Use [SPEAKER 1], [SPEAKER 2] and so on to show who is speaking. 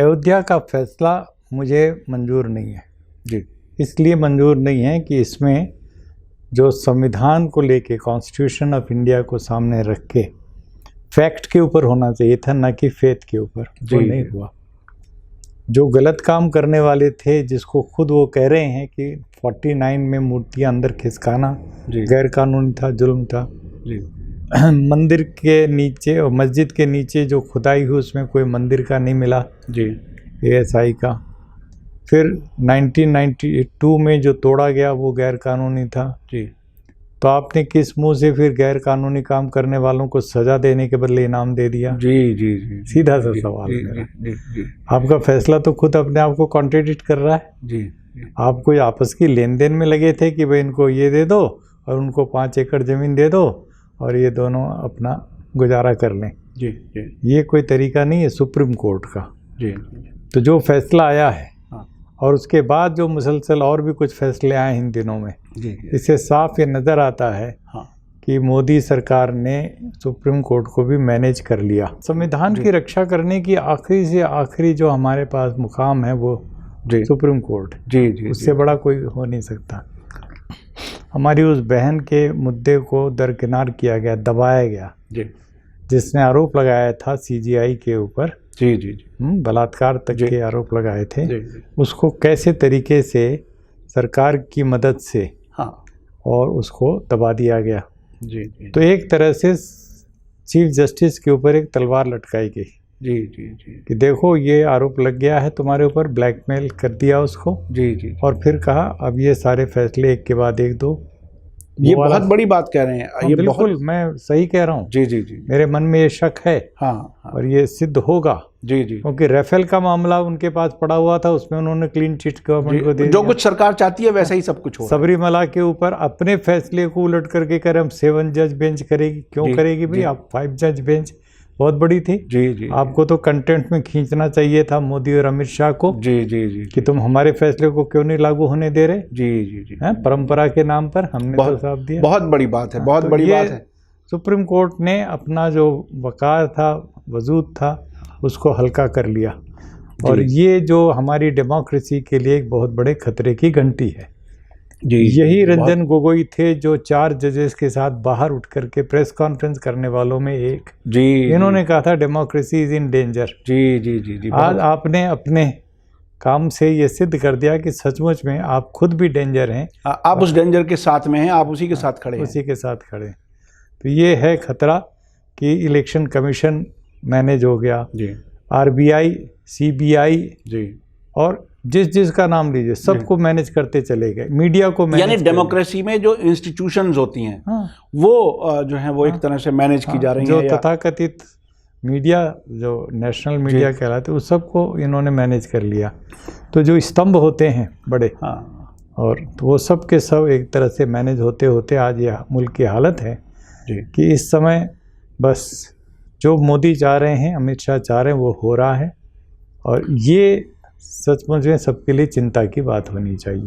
[SPEAKER 1] अयोध्या का फैसला मुझे मंजूर नहीं है
[SPEAKER 2] जी।
[SPEAKER 1] इसलिए मंजूर नहीं है कि इसमें जो संविधान को लेके कॉन्स्टिट्यूशन ऑफ इंडिया को सामने रख के फैक्ट के ऊपर होना चाहिए था, ना कि फेथ के ऊपर। जो नहीं हुआ। जो गलत काम करने वाले थे, जिसको खुद वो कह रहे हैं कि 49 में मूर्तियां अंदर खिसकाना गैर कानूनी था, जुल्म था
[SPEAKER 2] जी।
[SPEAKER 1] मंदिर के नीचे और मस्जिद के नीचे जो खुदाई हुई उसमें कोई मंदिर का नहीं मिला
[SPEAKER 2] जी।
[SPEAKER 1] ASI का। फिर 1992 में जो तोड़ा गया वो गैर कानूनी था
[SPEAKER 2] जी।
[SPEAKER 1] तो आपने किस मुंह से फिर गैर कानूनी काम करने वालों को सजा देने के बदले इनाम दे दिया?
[SPEAKER 2] जी जी जी।
[SPEAKER 1] सीधा सा सवाल मेरा।
[SPEAKER 2] जी जी।
[SPEAKER 1] आपका फैसला तो खुद अपने आप को कॉन्ट्रडिक्ट कर रहा है।
[SPEAKER 2] जी।
[SPEAKER 1] आप कोई आपस की लेन देन में लगे थे कि भाई इनको ये दे दो और उनको 5 एकड़ ज़मीन दे दो और ये दोनों अपना गुजारा कर लें।
[SPEAKER 2] जी जी।
[SPEAKER 1] ये कोई तरीका नहीं है सुप्रीम कोर्ट का।
[SPEAKER 2] जी।
[SPEAKER 1] तो जो फैसला आया है
[SPEAKER 2] हाँ।
[SPEAKER 1] और उसके बाद जो मुसलसल और भी कुछ फैसले आए इन दिनों में,
[SPEAKER 2] जी।
[SPEAKER 1] इससे साफ ये नज़र आता है
[SPEAKER 2] हाँ।
[SPEAKER 1] कि मोदी सरकार ने सुप्रीम कोर्ट को भी मैनेज कर लिया। संविधान की रक्षा करने की आखिरी से आखिरी जो हमारे पास मुकाम है वो सुप्रीम कोर्ट।
[SPEAKER 2] जी जी।
[SPEAKER 1] उससे बड़ा कोई हो नहीं सकता। हमारी उस बहन के मुद्दे को दरकिनार किया गया, दबाया गया,
[SPEAKER 2] जी।
[SPEAKER 1] जिसने आरोप लगाया था CGI के ऊपर।
[SPEAKER 2] जी जी जी।
[SPEAKER 1] बलात्कार तक के आरोप लगाए थे।
[SPEAKER 2] जी।
[SPEAKER 1] उसको कैसे तरीके से सरकार की मदद से
[SPEAKER 2] हाँ।
[SPEAKER 1] और उसको दबा दिया गया।
[SPEAKER 2] जी जी।
[SPEAKER 1] तो एक तरह से चीफ जस्टिस के ऊपर एक तलवार लटकाई गई।
[SPEAKER 2] जी जी जी।
[SPEAKER 1] कि देखो ये आरोप लग गया है तुम्हारे ऊपर, ब्लैकमेल कर दिया उसको।
[SPEAKER 2] जी जी।
[SPEAKER 1] और फिर कहा अब ये सारे फैसले एक के बाद एक दो।
[SPEAKER 2] ये बहुत बड़ी बात कह रहे हैं। ये
[SPEAKER 1] बिल्कुल मैं सही कह रहा हूँ।
[SPEAKER 2] जी जी जी।
[SPEAKER 1] मेरे मन में ये शक है।
[SPEAKER 2] हाँ, हाँ।
[SPEAKER 1] और ये सिद्ध होगा।
[SPEAKER 2] जी जी।
[SPEAKER 1] क्योंकि राफेल का मामला उनके पास पड़ा हुआ था, उसमें उन्होंने क्लीन चिट गवर्नमेंट को दे दिया।
[SPEAKER 2] जो कुछ सरकार चाहती है वैसा ही सब कुछ हो रहा है।
[SPEAKER 1] सबरीमला के ऊपर अपने फैसले को उलट करके कह रहे हम 7 जज बेंच करेगी। क्यों करेगी भाई? आप 5 जज बेंच बहुत बड़ी थी।
[SPEAKER 2] जी जी।
[SPEAKER 1] आपको तो कंटेंट में खींचना चाहिए था मोदी और अमित शाह को।
[SPEAKER 2] जी जी जी। कि
[SPEAKER 1] तुम हमारे फैसले को क्यों नहीं लागू होने दे रहे?
[SPEAKER 2] जी जी जी।
[SPEAKER 1] परंपरा के नाम पर हमने तो साफ दिया।
[SPEAKER 2] बहुत बड़ी बात है। बहुत बड़ी बात है।
[SPEAKER 1] सुप्रीम कोर्ट ने अपना जो वकार था, वजूद था, उसको हल्का कर लिया। और ये जो हमारी डेमोक्रेसी के लिए एक बहुत बड़े खतरे की घंटी है।
[SPEAKER 2] जी।
[SPEAKER 1] यही रंजन गोगोई थे जो 4 जजेस के साथ बाहर उठ करके प्रेस कॉन्फ्रेंस करने वालों में एक।
[SPEAKER 2] जी।
[SPEAKER 1] इन्होंने कहा था डेमोक्रेसी इज इन डेंजर।
[SPEAKER 2] जी जी जी जी।
[SPEAKER 1] आज आपने अपने काम से ये सिद्ध कर दिया कि सचमुच में आप खुद भी डेंजर हैं।
[SPEAKER 2] आप उस डेंजर के साथ में हैं, आप उसी के साथ खड़े हैं।
[SPEAKER 1] उसी के साथ खड़े। तो ये है खतरा कि इलेक्शन कमीशन मैनेज हो गया।
[SPEAKER 2] जी।
[SPEAKER 1] RBI, CBI
[SPEAKER 2] जी।
[SPEAKER 1] और जिसका नाम लीजिए सबको मैनेज करते चले गए। मीडिया को मैनेज,
[SPEAKER 2] यानी डेमोक्रेसी में जो इंस्टीट्यूशंस होती हैं वो जो है वो एक तरह से मैनेज की जा रही हैं।
[SPEAKER 1] जो तथाकथित मीडिया, जो नेशनल मीडिया कहलाते, उस सबको इन्होंने मैनेज कर लिया। तो जो स्तंभ होते हैं बड़े, और तो वो सब के सब एक तरह से मैनेज होते होते आज ये मुल्क की हालत है कि इस समय बस जो मोदी चाह रहे हैं, अमित शाह चाह रहे हैं, वो हो रहा है। और ये सचमुच में सबके लिए चिंता की बात होनी चाहिए।